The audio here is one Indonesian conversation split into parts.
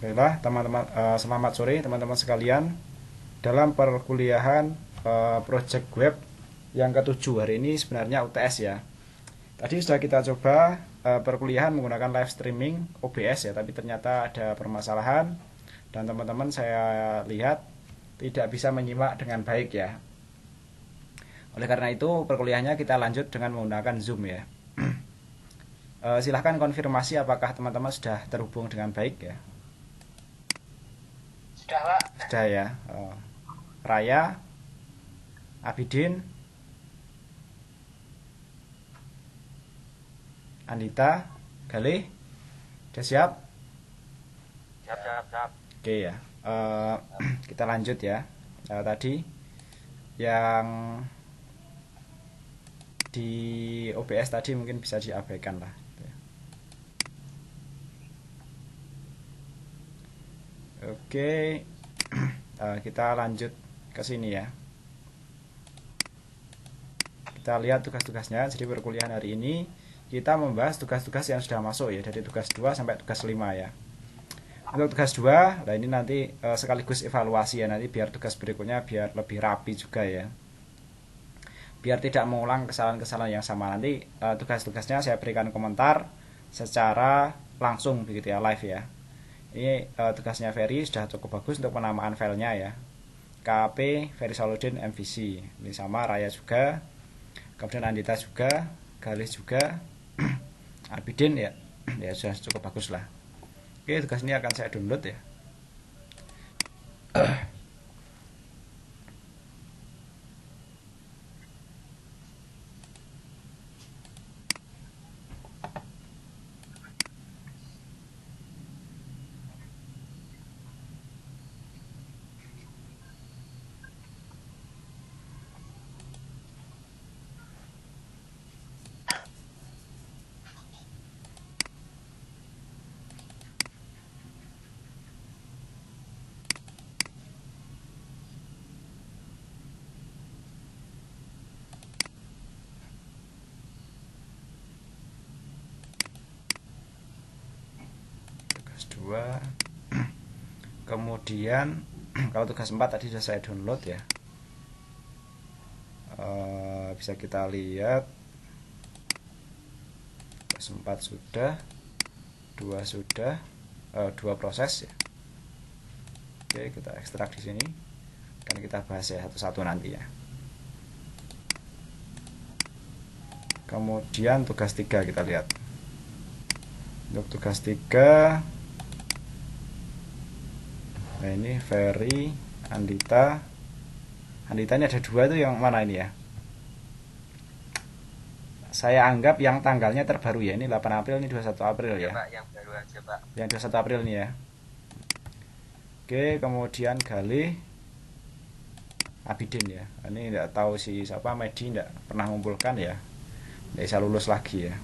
Baiklah, teman-teman, selamat sore teman-teman sekalian. Dalam perkuliahan project web yang ketujuh hari ini sebenarnya UTS ya. Tadi sudah kita coba perkuliahan menggunakan live streaming OBS ya, tapi ternyata ada permasalahan dan teman-teman saya lihat tidak bisa menyimak dengan baik ya. Oleh karena itu perkuliahannya kita lanjut dengan menggunakan Zoom ya. Silahkan konfirmasi apakah teman-teman sudah terhubung dengan baik ya. Sudah, Pak. Sudah ya. Raya, Abidin, Andita, Galih, sudah siap? Siap. Oke ya. Kita lanjut ya. Tadi yang di OBS tadi mungkin bisa diabaikan lah. Oke, kita lanjut ke sini ya. Kita lihat tugas-tugasnya. Jadi perkuliahan hari ini kita membahas tugas-tugas yang sudah masuk ya, dari tugas 2 sampai tugas 5 ya. Untuk tugas 2, nah ini nanti sekaligus evaluasi ya, nanti biar tugas berikutnya biar lebih rapi juga ya. Biar tidak mengulang kesalahan-kesalahan yang sama. Nanti tugas-tugasnya saya berikan komentar secara langsung begitu ya, live ya. Ini tugasnya Ferry sudah cukup bagus untuk penamaan filenya ya. KP Ferry Saludin MVC. Ini sama Raya juga. Kemudian Andita juga, Galis juga, Abidin ya. Ya sudah cukup bagus lah. Oke, tugas ini akan saya download ya. Tugas 2. Kemudian kalau tugas 4 tadi sudah saya download ya. Bisa kita lihat tugas 4 sudah, 2 sudah, 2 proses ya. Oke, kita ekstrak di sini. Kan kita bahas ya satu-satu nanti ya. Kemudian tugas 3 kita lihat. Untuk tugas 3, nah ini Ferry, Andita. Andita ini ada 2 itu yang mana ini ya? Saya anggap yang tanggalnya terbaru ya. Ini 8 April, ini 21 April ya. Pak, yang baru aja, Pak. Yang 21 April ini ya. Oke, kemudian Galih, Abidin ya. Ini tidak tahu si siapa, Medi tidak pernah mengumpulkan ya. Tidak bisa lulus lagi ya.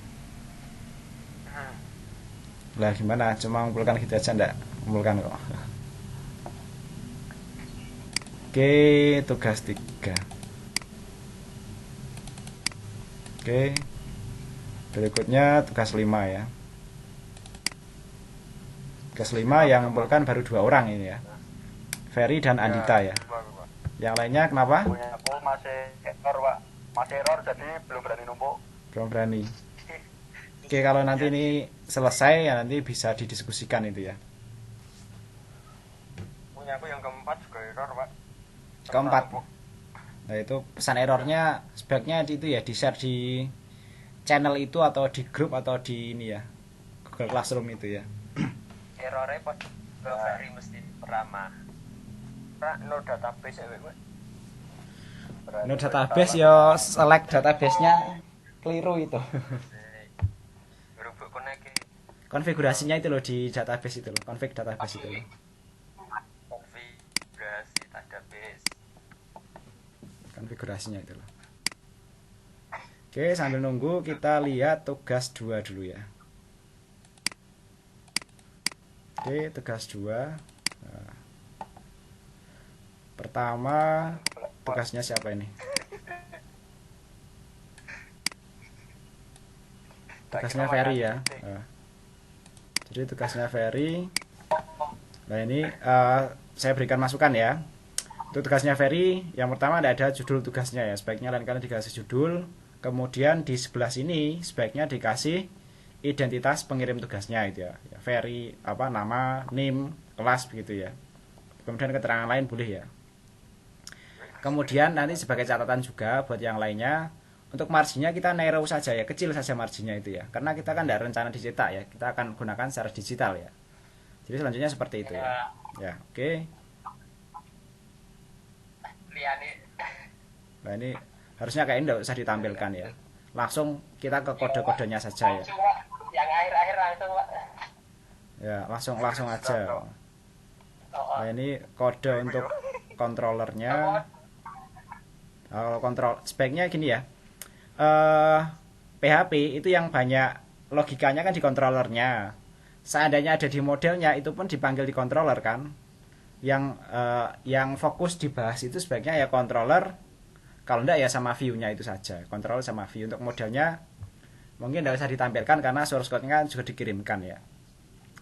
Lah gimana? Cuma mengumpulkan gitu aja enggak? Mengumpulkan kok. Oke, tugas 3. Oke. Berikutnya tugas 5 ya. Tugas 5 yang mengumpulkan baru 2 orang ini ya. Ferry dan Andita ya. Yang lainnya kenapa? Punya aku masih error, Pak. Masih error, jadi belum berani numpuk. Belum berani. Oke, kalau nanti ini selesai ya nanti bisa didiskusikan itu ya. Punya aku yang keempat juga error, Pak. Keempat. Nah itu pesan errornya sebaiknya itu ya di share di channel itu atau di grup atau di ini ya, Google Classroom itu ya. Errornya Pak ke Ferry mesti pertama. Pak, no database ya, Pak. No database ya, select database-nya keliru itu. Berubah konek Konfigurasinya itu loh di database itu loh, config database itu loh. konfigurasi database. Konfigurasinya itu loh. Oke, sambil nunggu kita lihat tugas 2 dulu ya. Oke, tugas 2. Nah, pertama tugasnya siapa ini? Tugasnya Ferry ya. Nah, jadi tugasnya Ferry Nah ini saya berikan masukan ya. Untuk tugasnya Ferry, yang pertama ada judul tugasnya ya. Sebaiknya lain kali dikasih judul. Kemudian di sebelah sini sebaiknya dikasih identitas pengirim tugasnya itu ya. Ferry apa nama, name, kelas begitu ya. Kemudian keterangan lain boleh ya. Kemudian nanti sebagai catatan juga buat yang lainnya, untuk marginnya kita narrow saja ya, kecil saja marginnya itu ya. Karena kita kan tidak rencana dicetak ya, kita akan gunakan secara digital ya. Jadi selanjutnya seperti itu ya. Ya, oke. Nah ini harusnya kayak ini tidak usah ditampilkan ya. Langsung kita ke kode-kodenya saja ya. Yang akhir-akhir langsung Pak. Ya langsung aja. Nah ini kode untuk controllernya. Kalau kontrol speknya gini ya. PHP itu yang banyak logikanya kan di controllernya. Seandainya ada di modelnya itu pun dipanggil di controller kan. Yang fokus dibahas itu sebaiknya ya controller, kalau enggak ya sama view-nya itu saja, controller sama view. Untuk modelnya mungkin tidak usah ditampilkan karena source code-nya juga dikirimkan ya,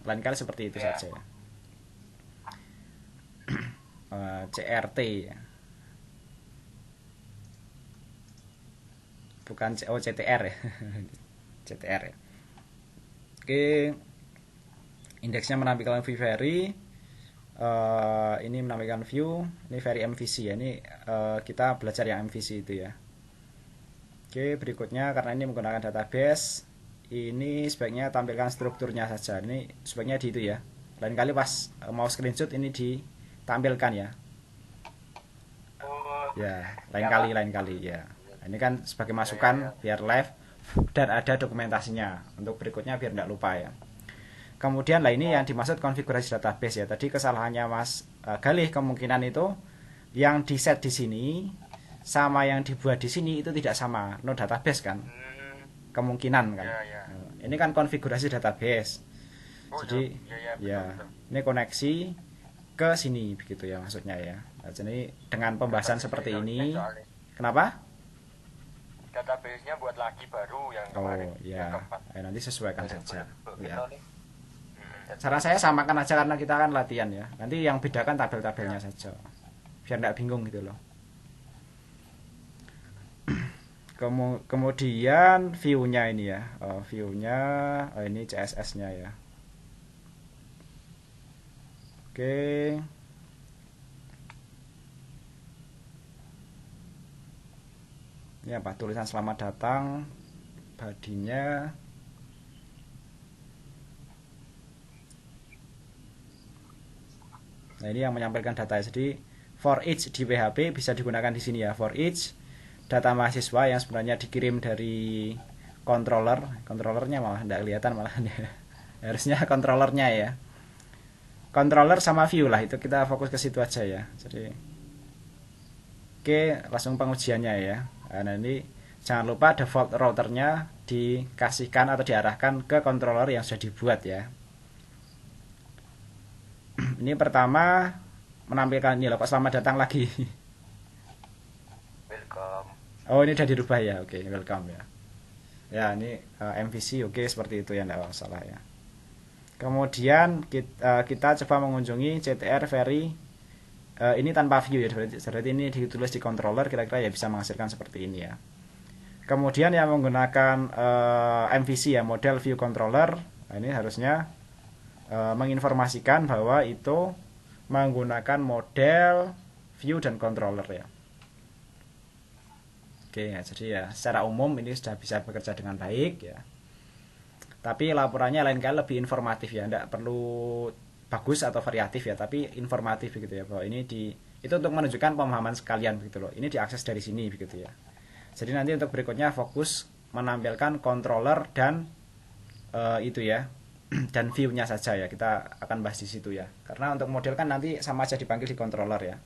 lain kali seperti itu saja ya. CRT ya. Bukan CTR ya. CTR ya. Oke, indeksnya menampilkan view Ferry. Ini menampilkan view, ini Ferry MVC ya. Ini kita belajar yang MVC itu ya. Oke, berikutnya karena ini menggunakan database, ini sebaiknya tampilkan strukturnya saja. Ini sebaiknya di itu ya. Lain kali pas mau screenshot ini ditampilkan ya. Ya, lain kali ya. Ini kan sebagai masukan biar live dan ada dokumentasinya. Untuk berikutnya biar tidak lupa ya. Kemudian lah ini yang dimaksud konfigurasi database ya. Tadi kesalahannya Mas Galih kemungkinan itu yang di set di sini sama yang dibuat di sini itu tidak sama. No database kan. Kemungkinan kan. Ini kan konfigurasi database. Jadi ya ini koneksi ke sini begitu ya maksudnya ya. Nah, jadi dengan pembahasan seperti ini, kenapa? Database-nya buat lagi baru yang kemarin. Oh ya, nanti sesuaikan saja. Ya. Saran saya samakan aja karena kita kan latihan ya. Nanti yang bedakan tabel-tabelnya saja. Biar tidak bingung gitu loh. Kemudian view-nya ini ya. View-nya ini CSS-nya ya. Oke. Ini apa? Tulisan selamat datang. Badinya nah ini yang menyampaikan data. Jadi for each di PHP bisa digunakan di sini ya. For each data mahasiswa yang sebenarnya dikirim dari controllernya malah tidak kelihatan malah ya. Harusnya controllernya ya. Controller sama view lah, itu kita fokus ke situ aja ya. Jadi oke, langsung pengujiannya ya. Nah ini jangan lupa default routernya dikasihkan atau diarahkan ke controller yang sudah dibuat ya. Ini pertama menampilkan ini loh, kok selamat datang lagi. Welcome. Oh ini udah dirubah ya, oke, welcome ya. Ya ini MVC oke, seperti itu ya, tidak masalah ya. Kemudian kita coba mengunjungi CTR Ferry. Ini tanpa view ya, berarti ini ditulis di controller, kira-kira ya bisa menghasilkan seperti ini ya. Kemudian yang menggunakan MVC ya, model view controller, nah ini harusnya menginformasikan bahwa itu menggunakan model view dan controller ya. Oke ya, jadi ya secara umum ini sudah bisa bekerja dengan baik ya. Tapi laporannya lain kali lebih informatif ya, tidak perlu bagus atau variatif ya, tapi informatif begitu ya, bahwa ini itu untuk menunjukkan pemahaman sekalian begitu loh. Ini diakses dari sini begitu ya. Jadi nanti untuk berikutnya fokus menampilkan controller dan itu ya, dan view-nya saja ya. Kita akan bahas di situ ya. Karena untuk model kan nanti sama aja dipanggil di controller ya.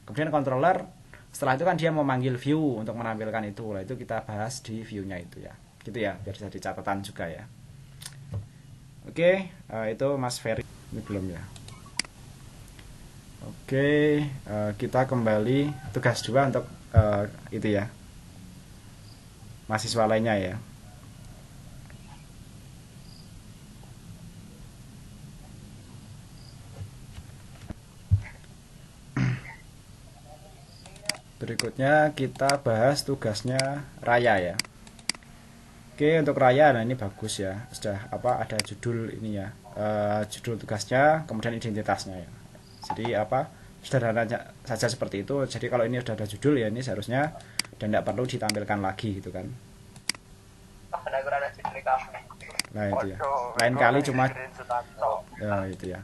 Kemudian controller setelah itu kan dia memanggil view untuk menampilkan itu. Lah itu kita bahas di view-nya itu ya. Gitu ya, biar jadi catatan juga ya. Oke, itu Mas Ferry. Ini belum ya. Oke, kita kembali tugas 2 untuk itu ya, mahasiswa lainnya ya. berikutnya kita bahas tugasnya Raya ya. Oke, untuk Raya, nah ini bagus ya, sudah ada judul ini ya, judul tugasnya, kemudian identitasnya ya. Jadi sederhana saja seperti itu. Jadi kalau ini sudah ada judul ya, ini seharusnya dan tidak perlu ditampilkan lagi gitu kan. Nah itu ya, lain kali cuma ya itu ya,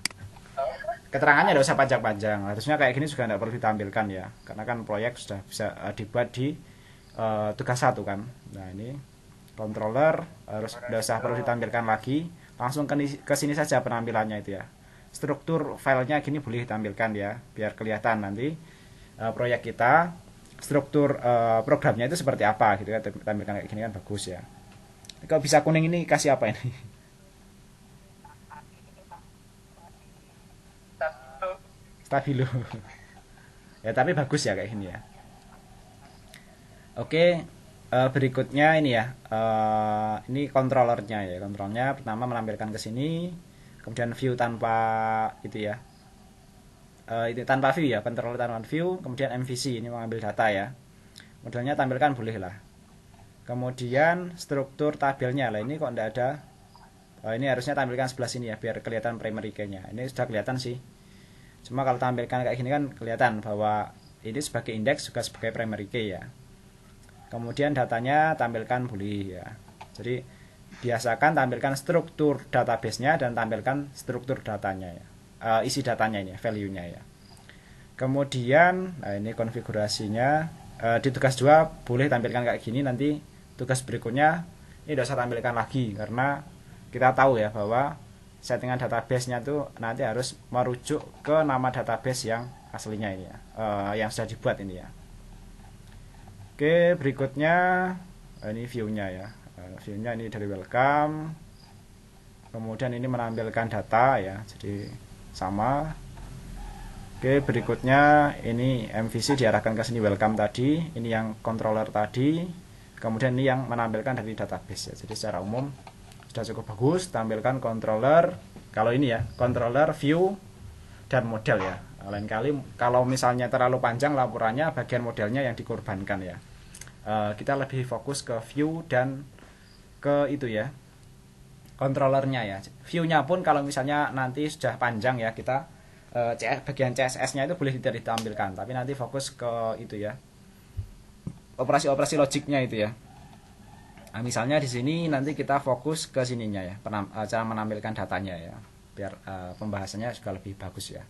keterangannya tidak usah panjang-panjang, harusnya kayak gini juga tidak perlu ditampilkan ya, karena kan proyek sudah bisa dibuat di tugas 1 kan. Nah ini controller harus tidak usah perlu ditampilkan lagi, langsung ke sini saja penampilannya itu ya. Struktur filenya gini boleh ditampilkan ya, biar kelihatan nanti proyek kita, struktur programnya itu seperti apa gitu kan, tampilkan kayak gini kan bagus ya. Kalau bisa kuning ini kasih apa ini? Stabilo. Ya tapi bagus ya kayak gini ya. Oke, berikutnya ini ya. Ini controllernya ya. Kontrolnya pertama menampilkan ke sini, kemudian view tanpa itu ya. Itu tanpa view ya, controller tanpa view, kemudian MVC ini mengambil data ya. Modelnya tampilkan boleh lah. Kemudian struktur tabelnya lah, ini kok tidak ada. Ini harusnya tampilkan sebelah sini ya, biar kelihatan primary key-nya. Ini sudah kelihatan sih. Cuma kalau tampilkan kayak gini kan kelihatan bahwa ini sebagai indeks juga sebagai primary key ya. Kemudian datanya tampilkan boleh ya. Jadi biasakan tampilkan struktur database-nya dan tampilkan struktur datanya ya. Isi datanya ini, value-nya ya. Kemudian ini konfigurasinya. Di tugas 2 boleh tampilkan kayak gini, nanti tugas berikutnya ini tidak usah tampilkan lagi, karena kita tahu ya bahwa settingan database-nya tuh nanti harus merujuk ke nama database yang aslinya ini ya, yang sudah dibuat ini ya. Oke, berikutnya ini view-nya ya. View-nya ini dari welcome. Kemudian ini menampilkan data ya, jadi sama. Oke, berikutnya ini MVC diarahkan ke sini welcome tadi, ini yang controller tadi. Kemudian ini yang menampilkan dari database ya. Jadi secara umum sudah cukup bagus, tampilkan controller. Kalau ini ya, controller, view, dan model ya. Lain kali kalau misalnya terlalu panjang laporannya, bagian modelnya yang dikorbankan ya. Kita lebih fokus ke view dan ke itu ya, controllernya ya. View-nya pun kalau misalnya nanti sudah panjang ya, kita bagian CSS-nya itu boleh tidak ditampilkan, tapi nanti fokus ke itu ya, operasi-operasi logiknya itu ya. Nah, misalnya di sini nanti kita fokus ke sininya ya, cara menampilkan datanya ya, biar pembahasannya juga lebih bagus ya.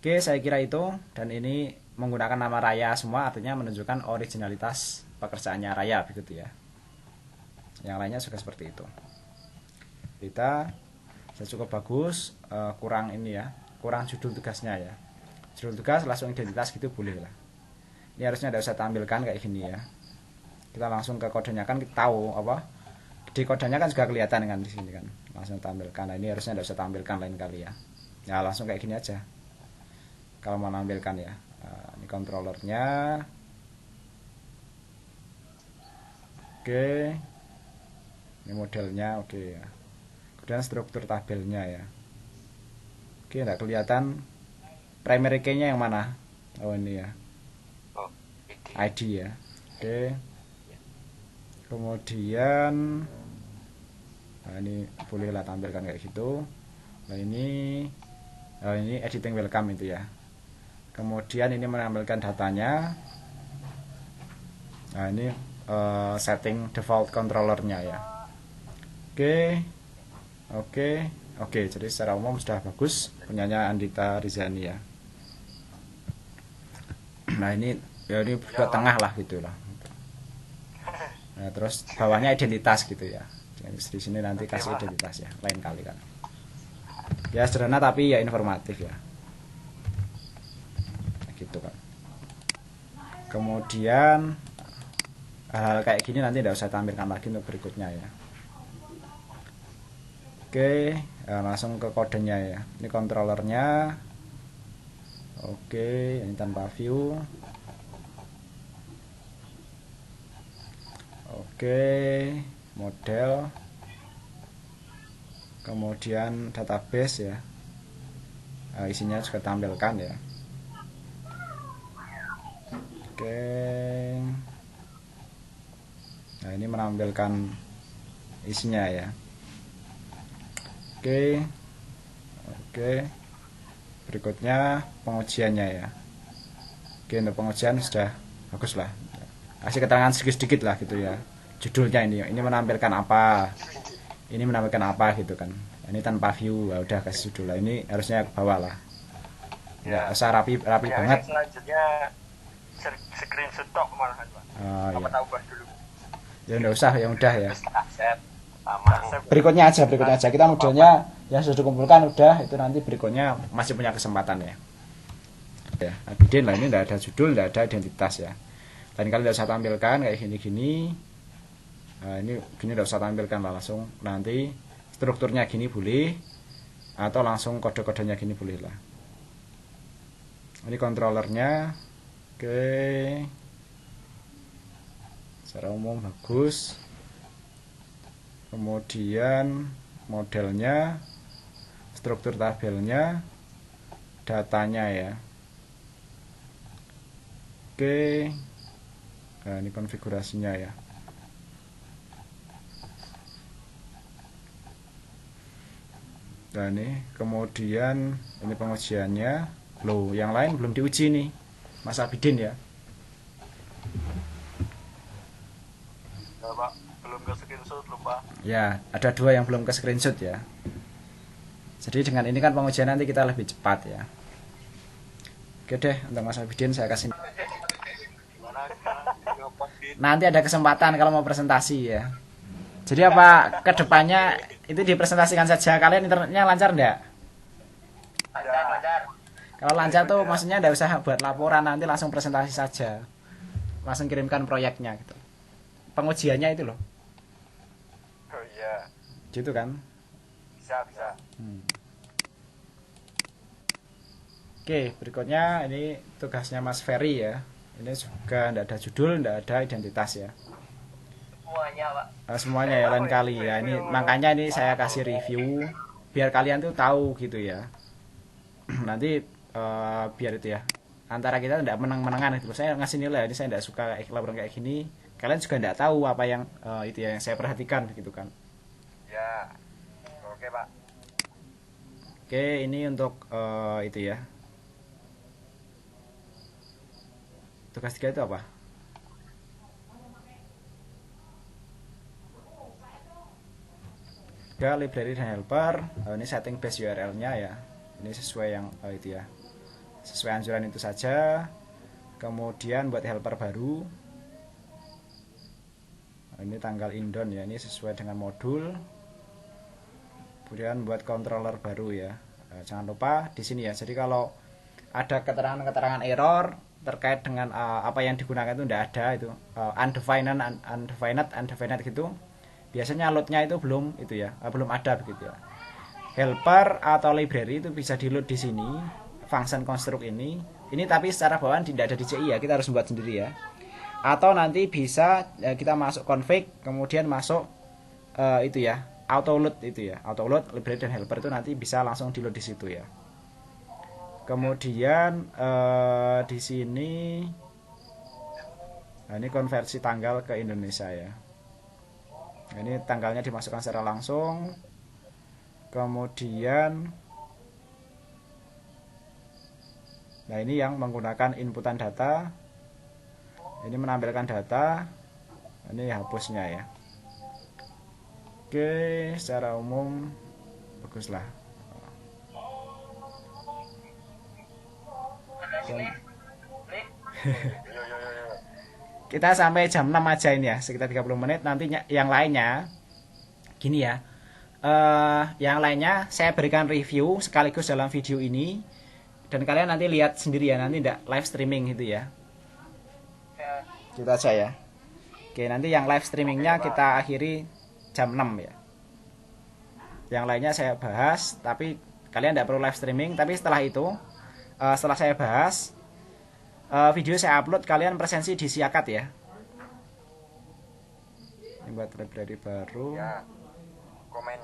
Oke, saya kira itu, dan ini menggunakan nama Raya semua, artinya menunjukkan originalitas pekerjaannya Raya begitu ya. Yang lainnya juga seperti itu. Kita sudah cukup bagus, kurang ini ya, kurang judul tugasnya ya. Judul tugas langsung identitas gitu boleh lah. Ini harusnya tidak usah tampilkan kayak gini ya. Kita langsung ke kodenya, kan kita tahu di kodenya kan juga kelihatan kan di sini kan, langsung tampilkan. Nah, ini harusnya tidak usah tampilkan lain kali ya. Ya langsung kayak gini aja kalau mau nampilkan ya. Ini controllernya. Oke, ini modelnya oke ya. Kemudian struktur tabelnya ya. Oke, tidak kelihatan primary key-nya yang mana. Oh ini ya, ID ya. Oke, kemudian ini bolehlah tampilkan kayak gitu. Nah ini editing welcome itu ya. Kemudian ini menampilkan datanya. Nah ini setting default controllernya ya. Oke, jadi secara umum sudah bagus punyanya Andita Rizani ya. Nah ini ke tengah lah gitu lah. Nah, terus bawahnya identitas gitu ya. Di sini nanti kasih identitas ya, lain kali kan. Ya sederhana tapi ya informatif ya. Gitu kan. Kemudian hal kayak gini nanti tidak usah tampilkan lagi untuk berikutnya ya. Oke, langsung ke kodenya ya. Ini controllernya. Oke, ini tanpa view. Oke, model. Kemudian database ya. Isinya juga tampilkan ya. Oke. Nah, ini menampilkan isinya ya. Oke. Oke. Berikutnya pengujiannya ya. Oke, untuk pengujian sudah bagus lah. Kasih keterangan sedikit-sedikit lah gitu ya. Judulnya ini menampilkan apa, ini menampilkan apa gitu kan. Ini tanpa view, ya udah kasih judul lah. Ini harusnya ke bawah lah. Ya, usah rapi ya, banget. Selanjutnya screenshot tok malahan, Pak. Oh, Apa ya. tahu Pak dulu. Ya udah usah, yang udah ya. Terus akses sama. Berikutnya aja. Kita modelnya yang sudah dikumpulkan udah, itu nanti berikutnya masih punya kesempatan ya. Ya, Abidin lah, ini tidak ada judul, tidak ada identitas ya. Dan kalian tidak usah tampilkan kayak gini-gini. Nah, ini gini tidak usah tampilkan lah, langsung nanti strukturnya gini boleh, atau langsung kode-kodenya gini boleh lah. Ini kontrolernya. Oke, secara umum bagus. Kemudian modelnya, struktur tabelnya, datanya ya. Oke, nah ini konfigurasinya ya. Nah ini kemudian ini pengujiannya. Loh, yang lain belum diuji nih, Mas Abidin ya. Ya, Pak, belum ke screenshot loh, Pak. Ya, ada 2 yang belum ke screenshot ya. Jadi dengan ini kan pengujian nanti kita lebih cepat ya. Oke deh, untuk Mas Abidin saya kasih. Nanti ada kesempatan kalau mau presentasi ya. Jadi apa kedepannya itu dipresentasikan saja. Kalian internetnya lancar enggak? Lancar. Kalau lancar tuh maksudnya enggak usah buat laporan, nanti langsung presentasi saja. Langsung kirimkan proyeknya gitu. Pengujiannya itu loh. Oh iya. Gitu kan. Bisa. Oke, berikutnya ini tugasnya Mas Ferry ya. Ini juga enggak ada judul, enggak ada identitas ya. Semuanya, Pak. Semuanya ya lain kali ya. Ini makanya ini saya kasih review biar kalian tuh tahu gitu ya. Nanti biar itu ya. Antara kita tidak menang-menangan gitu. Saya ngasih nilai, ini saya tidak suka laporan kayak gini. Kalian juga tidak tahu apa yang itu ya yang saya perhatikan gitu kan. Ya. Oke, Pak. Oke, ini untuk itu ya. Tugas 3 itu apa? Ya, library dan helper. Ini setting base URL-nya ya. Ini sesuai yang itu ya. Sesuai anjuran itu saja. Kemudian buat helper baru. Ini tanggal inbound ya. Ini sesuai dengan modul. Kemudian buat controller baru ya. Jangan lupa di sini ya. Jadi kalau ada keterangan-keterangan error terkait dengan apa yang digunakan itu tidak ada itu undefined gitu. Biasanya loadnya itu belum itu ya, belum ada begitu ya. Helper atau library itu bisa di load di sini, function construct ini tapi secara bawaan tidak ada di CI ya, kita harus buat sendiri ya. Atau nanti bisa kita masuk config, kemudian masuk itu ya, auto load itu ya, auto load library dan helper itu nanti bisa langsung di load di situ ya. Kemudian di sini, nah ini konversi tanggal ke Indonesia ya. Ini tanggalnya dimasukkan secara langsung. Kemudian nah ini yang menggunakan inputan data. Ini menampilkan data. Ini hapusnya ya. Oke, secara umum baguslah. Kita sampai jam 6 aja ini ya, sekitar 30 menit. Nantinya yang lainnya gini ya. Yang lainnya saya berikan review sekaligus dalam video ini. Dan kalian nanti lihat sendiri ya, nanti tidak live streaming gitu ya. Gitu aja ya. Oke, nanti yang live streamingnya kita akhiri jam 6 ya. Yang lainnya saya bahas, tapi kalian tidak perlu live streaming. Tapi setelah itu, setelah saya bahas, video saya upload, kalian presensi di Siakat ya. Ini buat library baru. Ya. Komen.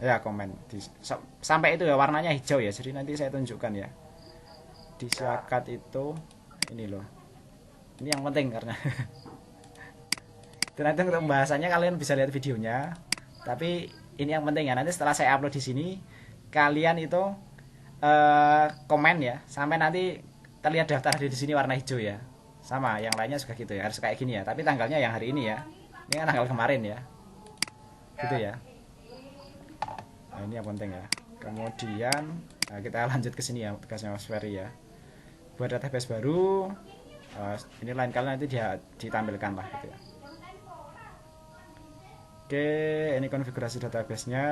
Ya, komen. Sampai itu ya, warnanya hijau ya. Jadi nanti saya tunjukkan ya. Di Siakat itu ini loh. Ini yang penting karena itu nanti untuk pembahasannya kalian bisa lihat videonya. Tapi ini yang penting ya. Nanti setelah saya upload di sini, kalian itu komen ya, sampai nanti terlihat daftar hadir di sini warna hijau ya. Sama, yang lainnya juga gitu ya. Harus kayak gini ya. Tapi tanggalnya yang hari ini ya. Ini kan tanggal kemarin ya. Gitu ya. Nah, ini yang penting ya. Kemudian kita lanjut ke sini ya, tugasnya Mas Ferry ya. Buat database baru, ini lain kali nanti dia ditampilkan lah gitu ya. Oke, ini konfigurasi databasenya.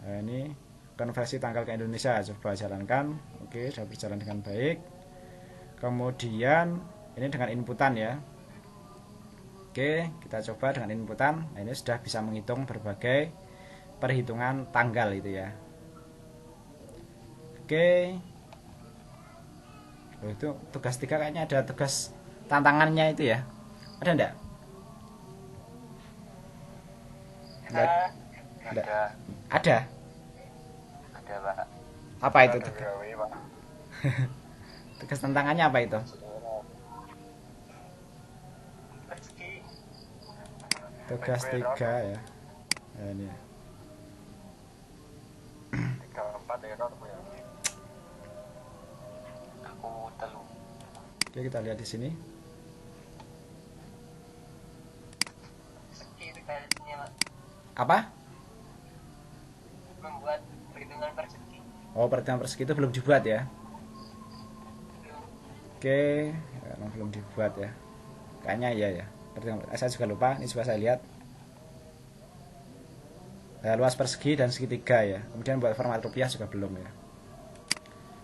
Nah, ini konversi tanggal ke Indonesia, coba jalankan. Oke, sudah berjalan dengan baik. Kemudian ini dengan inputan ya. Oke, kita coba dengan inputan. Nah, ini sudah bisa menghitung berbagai perhitungan tanggal itu ya. Oke. Oh, itu tugas 3 kayaknya ada tugas tantangannya itu ya. Ada enggak? Ada. Ada. Ada, Pak. Apa itu tugas? Tugas tantangannya apa itu? Tugas 3 ya. Nah, ini. 3 4 ya kan ya. Aku telu. Oke, kita lihat di sini. Apa? Membuat perhitungan persegi. Oh, perhitungan persegi itu belum dibuat ya. Oke, belum dibuat ya. Kayaknya iya ya. Saya juga lupa, ini coba saya lihat. Luas persegi dan segitiga ya. Kemudian buat format rupiah juga belum ya.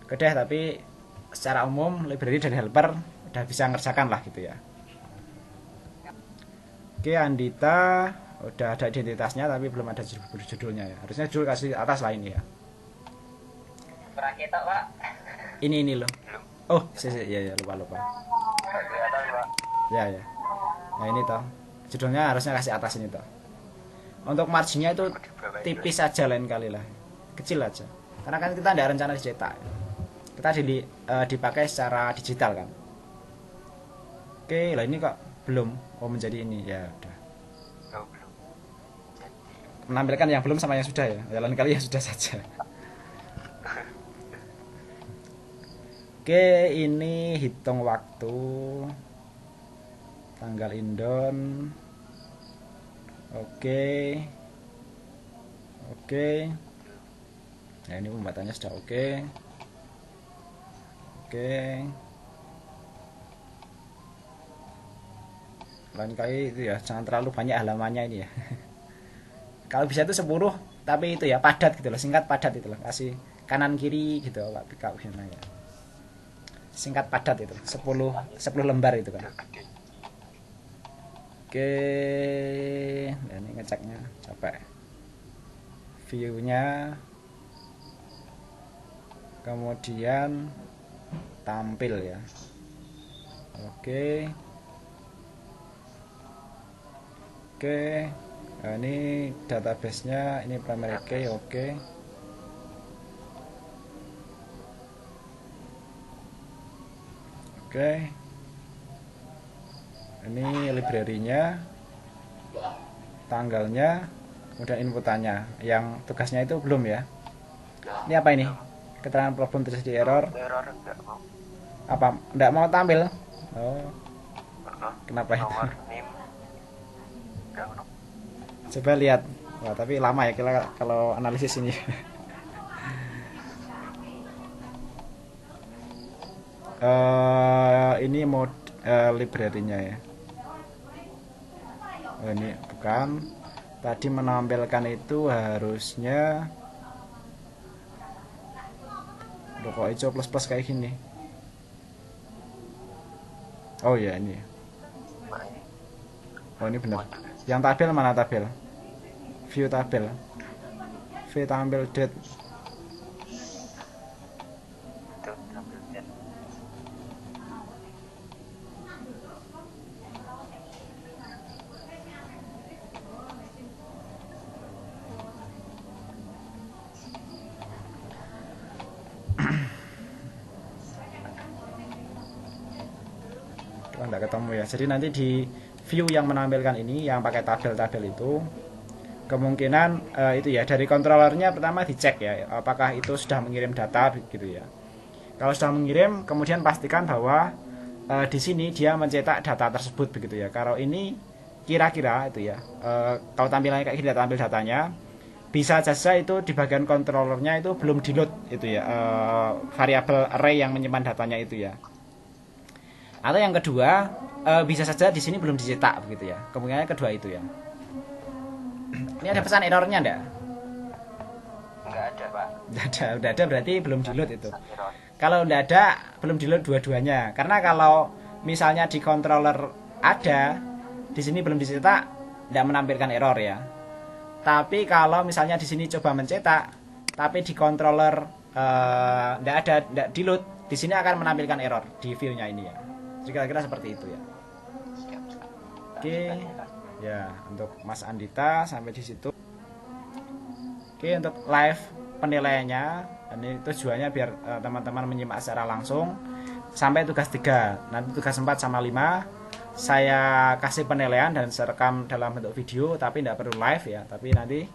Oke deh, tapi secara umum library dan helper udah bisa ngerjakan lah gitu ya. Oke, Andita udah ada identitasnya tapi belum ada judulnya ya. Harusnya judul kasih atas lah ini ya. Terakhir tak, Pak. Ini loh. Oh, ya lupa. Ya. Nah, ini toh. Judulnya harusnya kasih atas ini toh. Untuk marginnya itu tipis saja lain kali lah. Kecil aja. Karena kan kita tidak rencana dicetak. Kita dipakai secara digital kan. Oke, lah ini kok belum menjadi ini ya udah. Menampilkan yang belum sama yang sudah ya. Ya lain kali yang sudah saja. Oke, ini hitung waktu tanggal indon. Oke. Nah, ini pembuatannya sudah oke. Lain kali itu ya, jangan terlalu banyak halamannya ini ya. Kalau bisa itu 10, tapi itu ya padat gitu loh, singkat padat itu loh. Kasih kanan kiri gitu Pak Pika gimana ya. Singkat padat itu 10 lembar itu kan. Oke, nah ini ngeceknya capek. View-nya, kemudian tampil ya. Oke. Nah, ini database-nya, ini primary key, oke. Ini library-nya, tanggalnya, kemudian inputannya. Yang tugasnya itu belum ya. Ini apa ini? Keterangan problem terjadi error. Enggak mau. Apa? Enggak mau tampil? Oh. Kenapa itu? Coba lihat. Wah, tapi lama ya kalau analisis ini. Ini mode library-nya ya. Ini bukan. Tadi menampilkan itu harusnya kok hijau plus kayak gini. Oh ya ini. Oh ini benar. Yang tabel mana tabel? View tabel. View tampil date. Kita nggak ketemu ya. Jadi nanti di view yang menampilkan ini yang pakai tabel-tabel itu kemungkinan itu ya, dari controllernya pertama dicek ya apakah itu sudah mengirim data gitu ya. Kalau sudah mengirim, kemudian pastikan bahwa di sini dia mencetak data tersebut begitu ya. Kalau ini kira-kira itu ya, kalau tampilannya kayak gini tampil datanya, bisa saja itu di bagian controllernya itu belum di load itu ya, variabel array yang menyimpan datanya itu ya. Atau yang kedua, bisa saja di sini belum dicetak begitu ya. Kemungkinan kedua itu ya. Ini ada pesan errornya enggak? Enggak ada, Pak. Udah ada berarti belum di load itu. Error. Kalau enggak ada, belum di load dua-duanya. Karena kalau misalnya di controller ada, di sini belum dicetak, enggak menampilkan error ya. Tapi kalau misalnya di sini coba mencetak, tapi di controller enggak ada, enggak di load, di sini akan menampilkan error di view-nya ini ya. Jadi kira-kira seperti itu ya. Siap. Oke. Ya, untuk Mas Andita sampai di situ. Oke, untuk live penilaiannya, ini tujuannya biar teman-teman menyimak secara langsung sampai tugas 3. Nanti tugas 4 sama 5 saya kasih penilaian dan saya rekam dalam bentuk video, tapi tidak perlu live ya, tapi nanti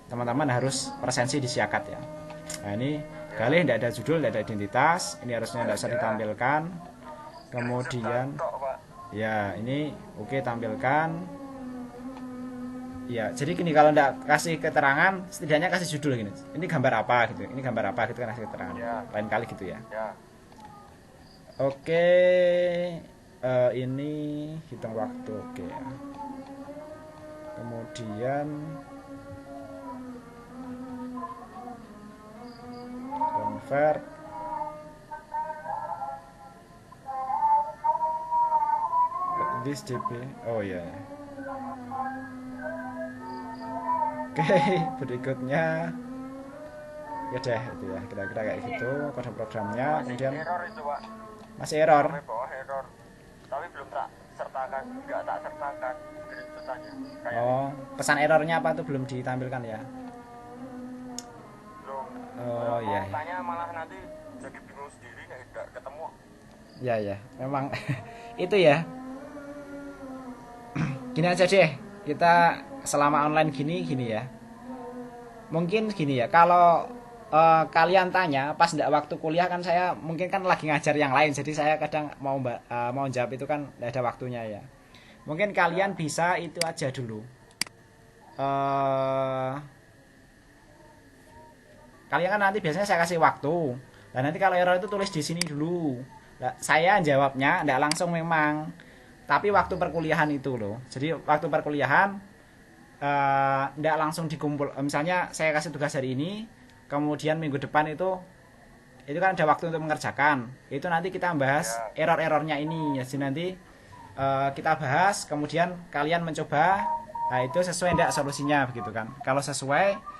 teman-teman harus presensi di Siakat ya. Nah, ini kali tidak ada judul, tidak ada identitas, ini harusnya tidak usah ditampilkan. Kemudian ya, ini oke, tampilkan. Ya, jadi gini, kalau enggak kasih keterangan, setidaknya kasih judul gini. Ini gambar apa gitu. Ini gambar apa gitu kan, kasih keterangan. Ya. Lain kali gitu ya. Ya. Oke. Ini hitung waktu, oke ya. Kemudian convert. This DP. Oh ya. Oke, berikutnya ya deh itu ya, kira-kira kayak gitu kode programnya. Kemudian Error itu, Pak. masih error. Sampai bawah error. Tapi belum tak sertakan, enggak tak sertakan screenshot-nya. Kayak Oh, pesan errornya apa tuh belum ditampilkan ya? belum. Oh iya. Tanya malah nanti jadi bingung sendiri, enggak ketemu. Ya ya, memang itu ya. Gini aja deh, kita selama online gini ya. Mungkin gini ya, kalau kalian tanya pas ndak waktu kuliah kan, saya mungkin kan lagi ngajar yang lain, jadi saya kadang mau jawab itu kan ndak ada waktunya ya. Mungkin kalian bisa itu aja dulu. Kalian kan nanti biasanya saya kasih waktu. Dan nanti kalau error itu tulis di sini dulu. Nah, saya jawabnya ndak langsung memang, tapi waktu perkuliahan itu loh. Jadi waktu perkuliahan ndak langsung dikumpul. Misalnya saya kasih tugas hari ini, kemudian minggu depan itu kan ada waktu untuk mengerjakan. Itu nanti kita bahas error-errornya ini. Jadi nanti kita bahas, kemudian kalian mencoba. Nah, itu sesuai ndak solusinya begitu kan. Kalau sesuai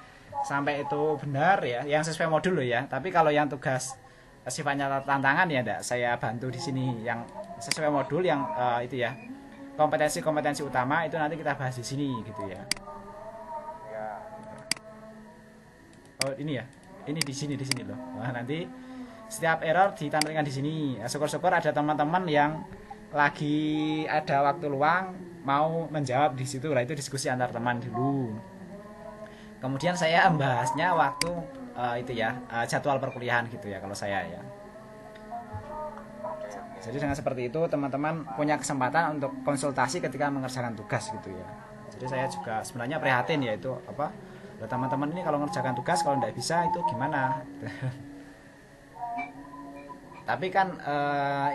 sampai itu benar ya, yang sesuai modul loh ya. Tapi kalau yang tugas sifatnya tantangan ya ndak saya bantu di sini, yang sesuai modul yang itu ya. Kompetensi-kompetensi utama itu nanti kita bahas di sini gitu ya. Ya. Oh, ini ya. Ini di sini loh. Nah, nanti setiap error ditampilkan di sini. Nah, syukur-syukur ada teman-teman yang lagi ada waktu luang mau menjawab di situ. Lah, itu diskusi antar teman dulu. Kemudian saya membahasnya waktu itu ya, jadwal perkuliahan gitu ya kalau saya ya. Jadi dengan seperti itu teman-teman punya kesempatan untuk konsultasi ketika mengerjakan tugas gitu ya. Jadi saya juga sebenarnya prihatin ya, itu apa, teman-teman ini kalau mengerjakan tugas kalau tidak bisa itu gimana. Tapi kan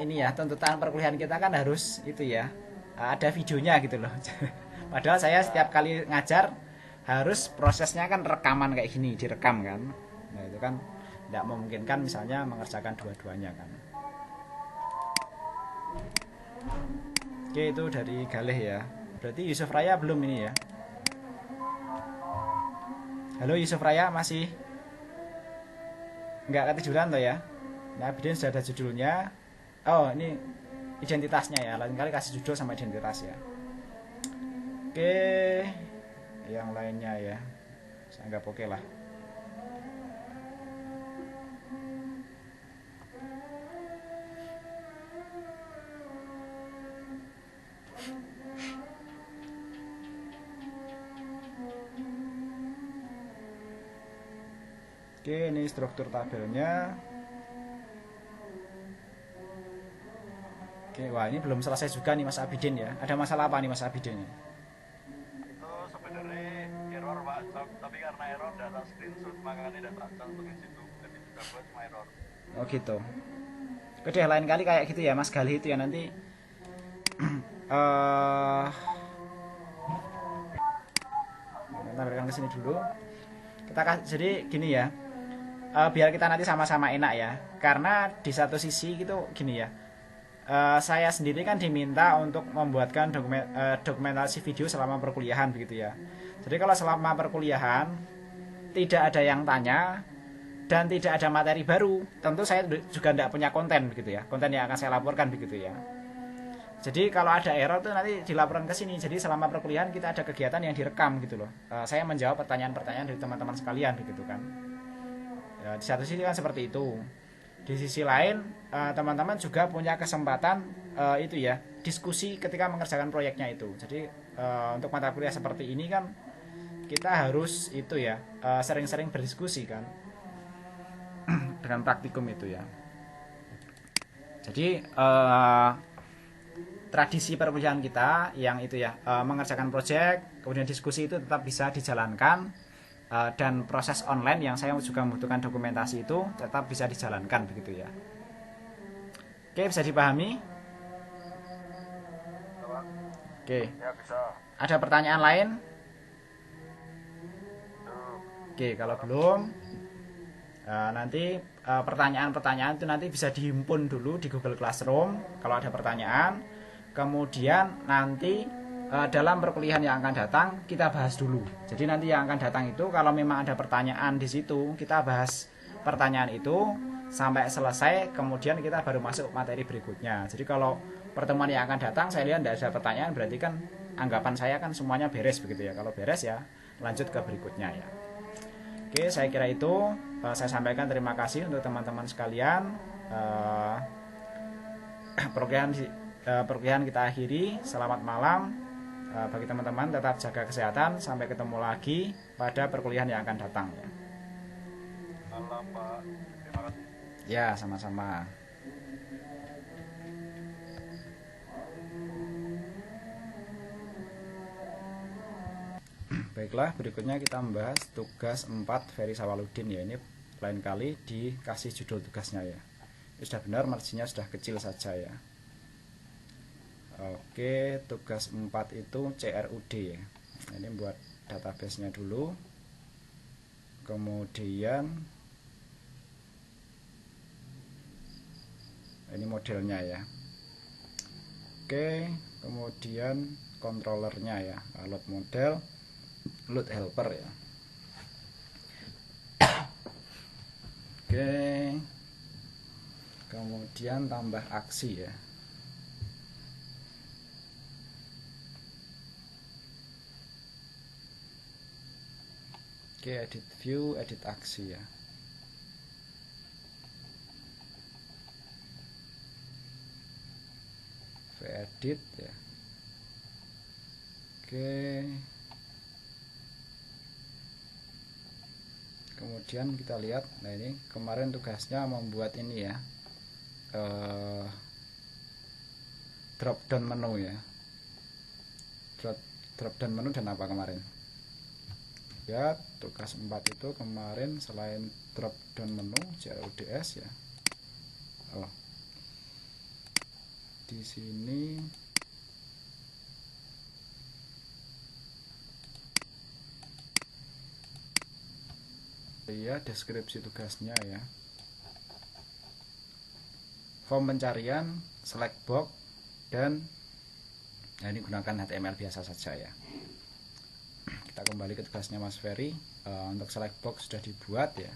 ini ya, tuntutan perkuliahan kita kan harus itu ya, ada videonya gitu loh. Padahal saya setiap kali ngajar harus prosesnya kan rekaman kayak gini, direkam kan. Nah itu kan tidak memungkinkan misalnya mengerjakan dua-duanya kan. Oke, itu dari Galih ya. Berarti Yusuf Raya belum ini ya. Halo Yusuf Raya, masih nggak ketiduran toh ya? Nah, Biden sudah ada judulnya. Oh, ini identitasnya ya. Lain kali kasih judul sama identitas ya. Oke, yang lainnya ya, saya anggap oke lah. Oke, ini struktur tabelnya. Oke, wah ini belum selesai juga nih Mas Abidin ya. Ada masalah apa nih Mas Abidin? Itu sebenarnya error Pak Cok, tapi karena error data screenshot makanya data cantumin situ, jadi sudah buat cuma error. Oh gitu. Oke deh, lain kali kayak gitu ya Mas Galih itu ya nanti. eh tampilkan ke sini dulu. Jadi gini ya. Biar kita nanti sama-sama enak ya. Karena di satu sisi gitu gini ya. Saya sendiri kan diminta untuk membuatkan dokumentasi video selama perkuliahan begitu ya. Jadi kalau selama perkuliahan tidak ada yang tanya dan tidak ada materi baru, tentu saya juga tidak punya konten begitu ya. Konten yang akan saya laporkan begitu ya. Jadi kalau ada error tuh nanti dilaporkan ke sini. Jadi selama perkuliahan kita ada kegiatan yang direkam gitu loh. Saya menjawab pertanyaan-pertanyaan dari teman-teman sekalian begitu kan. Ya, di satu sisi kan seperti itu. Di sisi lain teman-teman juga punya kesempatan itu ya diskusi ketika mengerjakan proyeknya itu. Jadi untuk mata kuliah seperti ini kan kita harus itu ya sering-sering berdiskusi kan dengan praktikum itu ya. Jadi tradisi perkuliahan kita yang itu ya mengerjakan proyek kemudian diskusi itu tetap bisa dijalankan. Dan proses online yang saya juga membutuhkan dokumentasi itu tetap bisa dijalankan begitu ya. Oke, bisa dipahami? Oke. Ya bisa. Ada pertanyaan lain? Oke, kalau belum nanti pertanyaan-pertanyaan itu nanti bisa dihimpun dulu di Google Classroom kalau ada pertanyaan. Kemudian nanti dalam perkuliahan yang akan datang kita bahas dulu. Jadi nanti yang akan datang itu kalau memang ada pertanyaan di situ kita bahas pertanyaan itu sampai selesai, kemudian kita baru masuk materi berikutnya. Jadi kalau pertemuan yang akan datang saya lihat tidak ada pertanyaan, berarti kan anggapan saya kan semuanya beres begitu ya. Kalau beres ya lanjut ke berikutnya ya. Oke, saya kira itu saya sampaikan. Terima kasih untuk teman-teman sekalian. Perkuliahan kita akhiri. Selamat malam. Bagi teman-teman tetap jaga kesehatan. Sampai ketemu lagi pada perkuliahan yang akan datang ya. Malam Pak, terima kasih. Ya, sama-sama. Baiklah, berikutnya kita membahas tugas 4 Ferry Sawaludin ya. Ini lain kali dikasih judul tugasnya ya. Ini sudah benar, marginnya sudah kecil saja ya. Oke, tugas 4 itu CRUD ya. Nah, ini buat database-nya dulu. Kemudian ini modelnya ya. Oke, kemudian controllernya ya. Load model, load helper ya. Oke. Kemudian tambah aksi ya. Oke, edit view, edit aksi ya. Edit ya. Oke. Kemudian kita lihat, nah ini kemarin tugasnya membuat ini ya, drop down menu ya. Drop down menu dan apa kemarin? Ya, tugas 4 itu kemarin selain drop down menu CRUDS ya. Oh. Di sini ya deskripsi tugasnya ya. Form pencarian, select box dan nah ini gunakan HTML biasa saja ya. Kita kembali ke tugasnya Mas Ferry. Untuk select box sudah dibuat ya.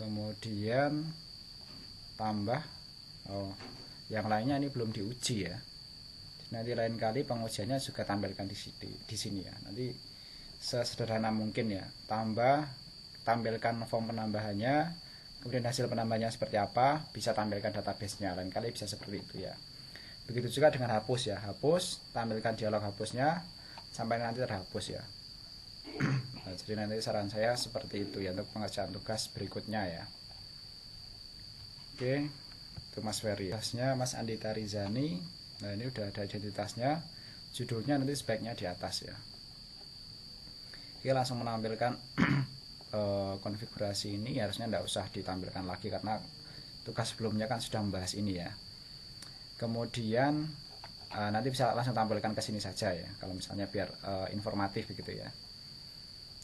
Kemudian tambah yang lainnya ini belum diuji ya. Nanti lain kali pengujiannya juga tampilkan di sini ya. Nanti sesederhana mungkin ya. Tampilkan form penambahannya, kemudian hasil penambahannya seperti apa, bisa tampilkan database-nya. Lain kali bisa seperti itu ya. Begitu juga dengan hapus ya. Hapus, tampilkan dialog hapusnya sampai nanti terhapus ya. Nah, jadi nanti saran saya seperti itu ya untuk pengerjaan tugas berikutnya ya. Oke, itu Mas Ferry. Tugasnya Mas Andita Rizani. Nah, ini udah ada identitasnya. Judulnya nanti speknya di atas ya. Oke, langsung menampilkan konfigurasi ini. Harusnya tidak usah ditampilkan lagi karena tugas sebelumnya kan sudah membahas ini ya. Kemudian nanti bisa langsung tampilkan ke sini saja ya, kalau misalnya biar informatif begitu ya.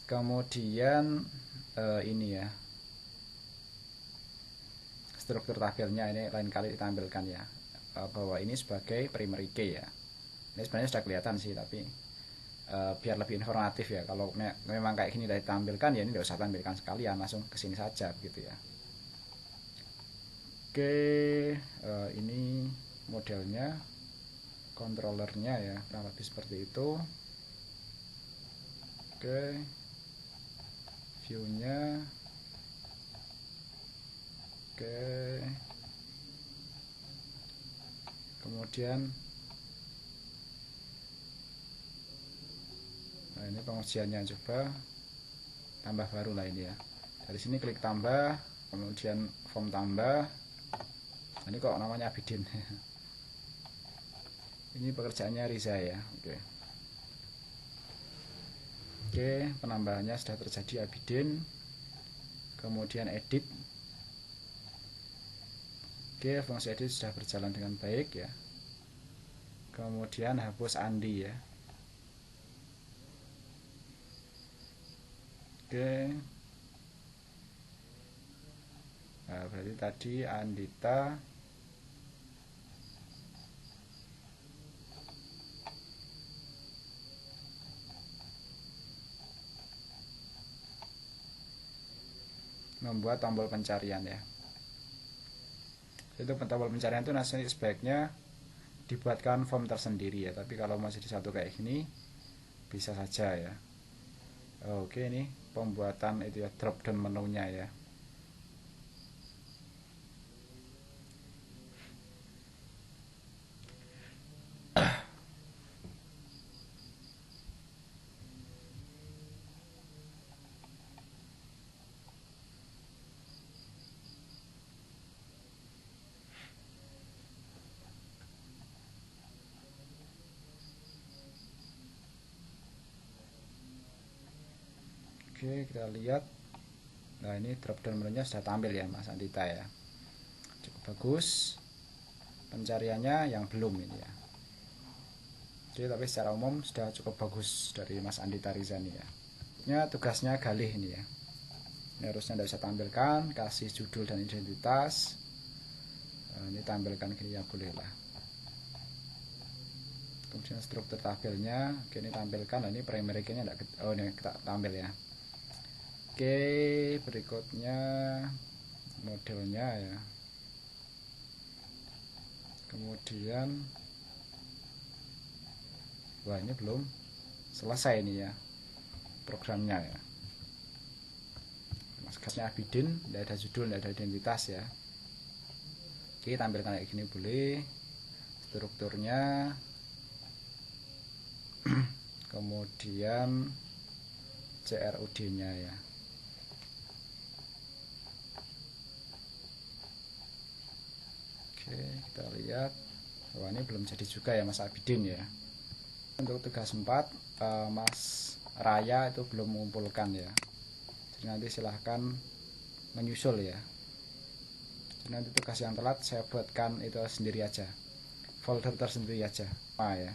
Kemudian ini ya, struktur tabelnya ini lain kali ditampilkan ya, bahwa ini sebagai primary key ya. Ini sebenarnya sudah kelihatan sih, tapi biar lebih informatif ya. Kalau memang kayak gini udah ditampilkan ya, ini tidak usah tampilkan sekalian, langsung ke sini saja begitu ya. Oke, ini modelnya, controllernya ya, kurang lebih seperti itu. Oke, viewnya, oke, kemudian nah ini pengujiannya, coba tambah baru lah ini ya. Dari sini klik tambah, kemudian form tambah. Ini kok namanya Abidin. Ini pekerjaannya Riza ya. Oke, penambahannya sudah terjadi Abidin. Kemudian edit. Oke, fungsi edit sudah berjalan dengan baik ya. Kemudian hapus Andi ya. Oke. Nah, berarti tadi Andita membuat tombol pencarian ya. Itu tombol pencarian itu nanti sebaiknya dibuatkan form tersendiri ya, tapi kalau masih di satu kayak gini bisa saja ya. Oke, ini pembuatan itu ya, drop down menunya ya. Oke, kita lihat. Nah, ini drop down menunya sudah tampil ya Mas Andita ya. Cukup bagus. Pencariannya yang belum ini ya. Oke, tapi secara umum sudah cukup bagus dari Mas Andita Rizani ya. Ini tugasnya Galih ini ya. Ini harusnya tidak bisa tampilkan, kasih judul dan identitas. Nah, ini tampilkan gini ya, boleh lah. Kemudian struktur tabelnya, oke, ini tampilkan. Nah, ini primary key-nya oh ini kita tampil ya. Oke, berikutnya modelnya ya. Kemudian wah, ini belum selesai ini ya programnya ya. Masgasnya Abidin, tidak ada judul, tidak ada identitas ya. Oke, tampilkan kayak gini boleh. Strukturnya kemudian CRUD nya ya. Oke, kita lihat. Wah, ini belum jadi juga ya Mas Abidin ya. Untuk tugas 4 Mas Raya itu belum mengumpulkan ya. Jadi nanti silahkan menyusul ya. Jadi nanti tugas yang telat saya buatkan itu sendiri aja, folder tersendiri aja. Ya.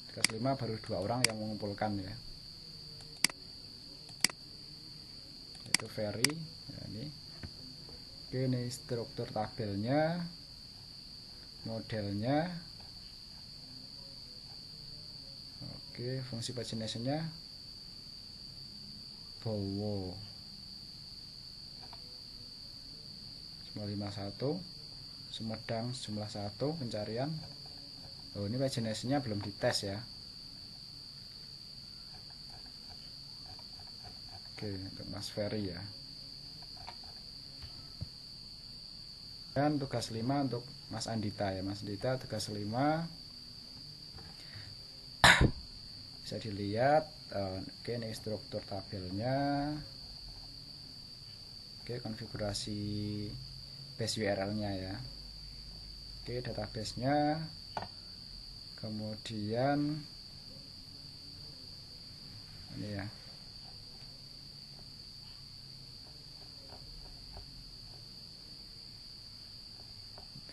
Tugas 5 baru 2 orang yang mengumpulkan ya. Itu Ferry ya, ini. Oke, ini struktur tabelnya, modelnya. Oke, fungsi pagination-nya Bowo 51, Sumedang jumlah 1, pencarian. Oh, ini pagination-nya belum dites ya. Oke, untuk Mas Ferry ya. Dan tugas 5 untuk Mas Andita ya. Mas Andita tugas 5 bisa dilihat. Oke, ini struktur tabelnya. Oke, konfigurasi base URL nya ya. Oke, database nya, kemudian ini ya,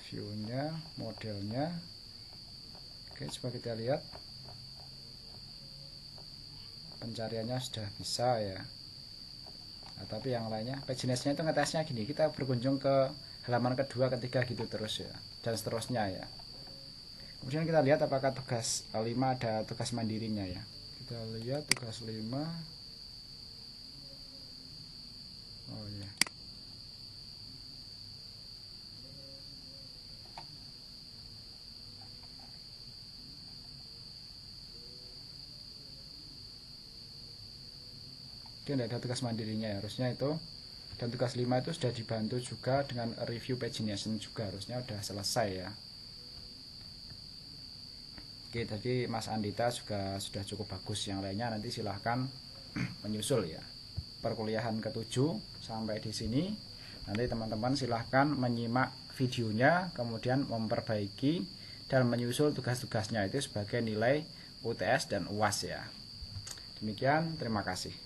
view nya, modelnya. Oke, coba kita lihat pencariannya sudah bisa ya. Nah, tapi yang lainnya paginess-nya itu ngetesnya gini, kita berkunjung ke halaman kedua, ketiga gitu terus ya, dan seterusnya ya. Kemudian kita lihat apakah tugas 5 ada tugas mandirinya ya. Kita lihat tugas 5. Oh ya. Oke, tidak ada tugas mandirinya ya, harusnya itu. Dan tugas 5 itu sudah dibantu juga dengan review pagination juga, harusnya sudah selesai ya. Oke, tadi Mas Andita juga sudah cukup bagus. Yang lainnya nanti silahkan menyusul ya. Perkuliahan ke-7 sampai di sini. Nanti teman-teman silahkan menyimak videonya, kemudian memperbaiki dan menyusul tugas-tugasnya itu sebagai nilai UTS dan UAS ya. Demikian, terima kasih.